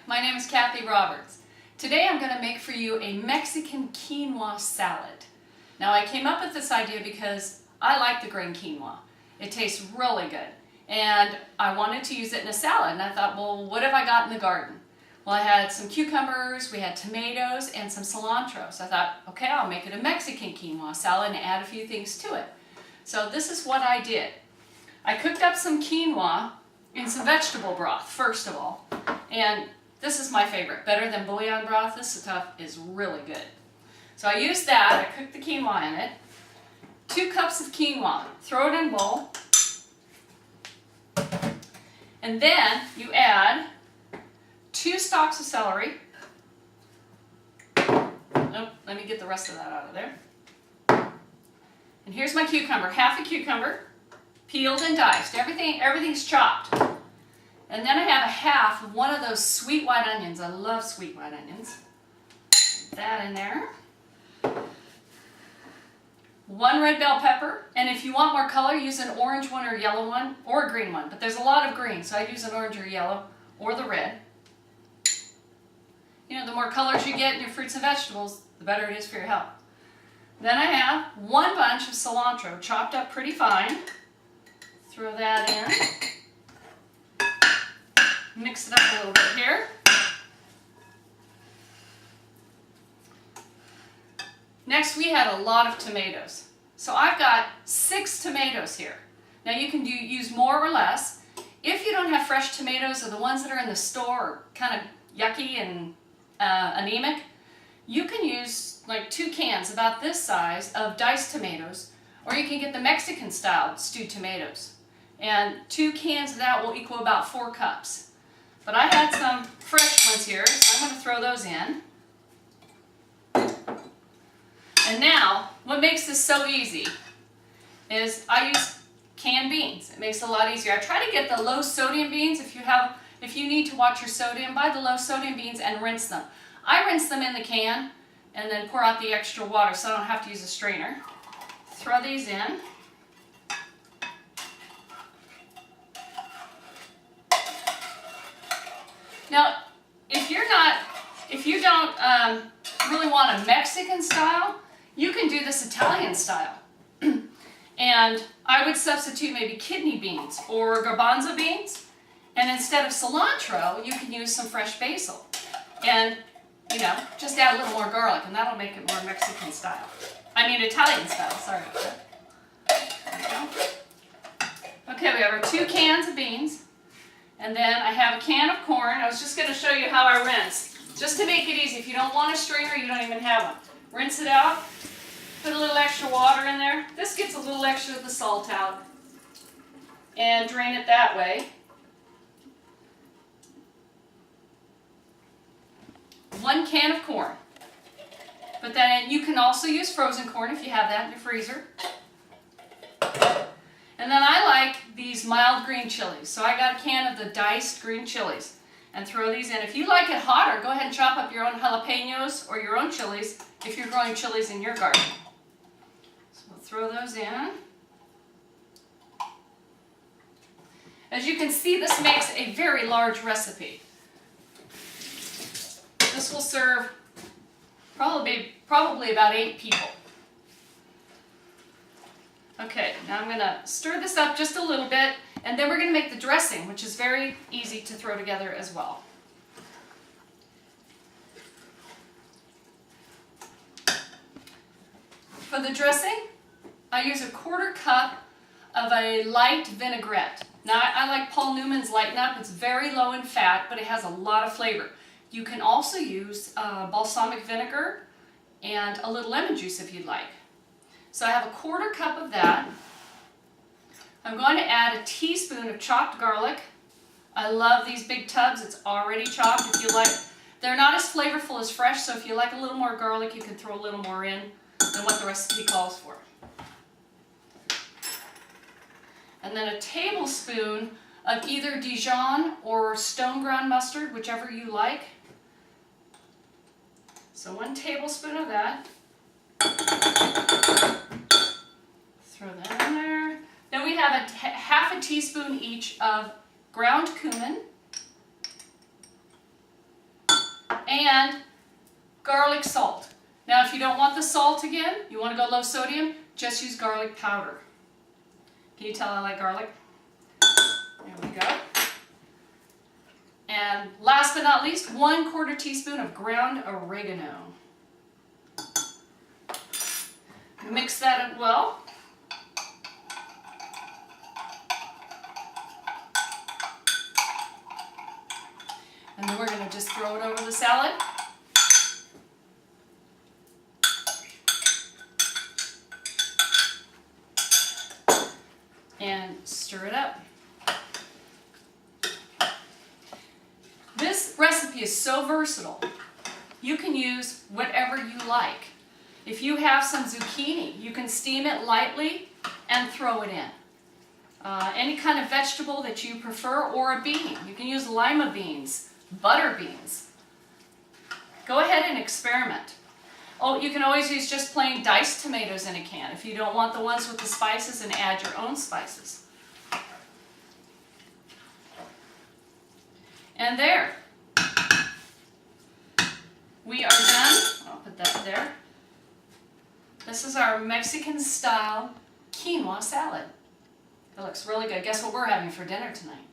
my name is Kathy Roberts. Today I'm going to make for you a Mexican quinoa salad. Now I came up with this idea because I like the green quinoa. It tastes really good and I wanted to use it in a salad, and I thought, well, what have I got in the garden? Well, I had some cucumbers, we had tomatoes, and some cilantro. So I thought, okay, I'll make it a Mexican quinoa salad and add a few things to it. So this is what I did. I cooked up some quinoa in some vegetable broth, first of all. And this is my favorite, better than bouillon broth. This stuff is really good. So I used that, I cooked the quinoa in it. 2 cups of quinoa, throw it in a bowl. And then you add 2 stalks of celery. Nope, let me get the rest of that out of there. And here's my cucumber, half a cucumber, peeled and diced. Everything's chopped. And then I have a half of one of those sweet white onions. I love sweet white onions. Put that in there. 1 red bell pepper, and if you want more color, use an orange one or yellow one or a green one, but there's a lot of green, so I use an orange or yellow or the red. You know, the more colors you get in your fruits and vegetables, the better it is for your health. Then I have 1 bunch of cilantro chopped up pretty fine. Throw that in. Mix it up a little bit here. Next, we had a lot of tomatoes. So I've got 6 tomatoes here. Now you can use more or less. If you don't have fresh tomatoes, or the ones that are in the store are kind of yucky and anemic, you can use like 2 cans about this size of diced tomatoes, or you can get the Mexican style stewed tomatoes. And 2 cans of that will equal about 4 cups. But I had some fresh ones here, so I'm going to throw those in. And now, what makes this so easy is I use canned beans. It makes it a lot easier. I try to get the low sodium beans. If you need to watch your sodium, buy the low sodium beans and rinse them. I rinse them in the can and then pour out the extra water so I don't have to use a strainer. Throw these in. Now, if you don't really want a Mexican style, you can do this Italian style. And I would substitute maybe kidney beans or garbanzo beans. And instead of cilantro, you can use some fresh basil. And, you know, just add a little more garlic, and that'll make it more Mexican style. I mean Italian style, sorry about that. There we go. Okay, we have our 2 cans of beans. And then I have a can of corn. I was just going to show you how I rinse. Just to make it easy. If you don't want a strainer, you don't even have one. Rinse it out. Put a little extra water in there. This gets a little extra of the salt out. And drain it that way. 1 can of corn. But then you can also use frozen corn if you have that in your freezer. And then I like these mild green chilies. So I got a can of the diced green chilies and throw these in. If you like it hotter, go ahead and chop up your own jalapenos or your own chilies if you're growing chilies in your garden. So we'll throw those in. As you can see, this makes a very large recipe. This will serve probably about 8 people. Okay, now I'm going to stir this up just a little bit, and then we're going to make the dressing, which is very easy to throw together as well. For the dressing, I use a 1/4 cup of a light vinaigrette. Now, I like Paul Newman's Lighten Up. It's very low in fat, but it has a lot of flavor. You can also use balsamic vinegar and a little lemon juice if you'd like. So I have a 1/4 cup of that. I'm going to add a teaspoon of chopped garlic. I love these big tubs. It's already chopped. If you like, they're not as flavorful as fresh, so if you like a little more garlic, you can throw a little more in than what the recipe calls for. And then a tablespoon of either Dijon or stone ground mustard, whichever you like. So 1 tablespoon of that. Throw that in there. Then we have half a teaspoon each of ground cumin, and garlic salt. Now if you don't want the salt again, you want to go low sodium, just use garlic powder. Can you tell I like garlic? There we go. And last but not least, 1/4 teaspoon of ground oregano. Mix that up well. And then we're going to just throw it over the salad. And stir it up. This recipe is so versatile. You can use whatever you like. If you have some zucchini, you can steam it lightly and throw it in. Any kind of vegetable that you prefer, or a bean. You can use lima beans, butter beans. Go ahead and experiment. Oh, you can always use just plain diced tomatoes in a can if you don't want the ones with the spices, and add your own spices. And there. We are done. I'll put that there. This is our Mexican style quinoa salad. It looks really good. Guess what we're having for dinner tonight?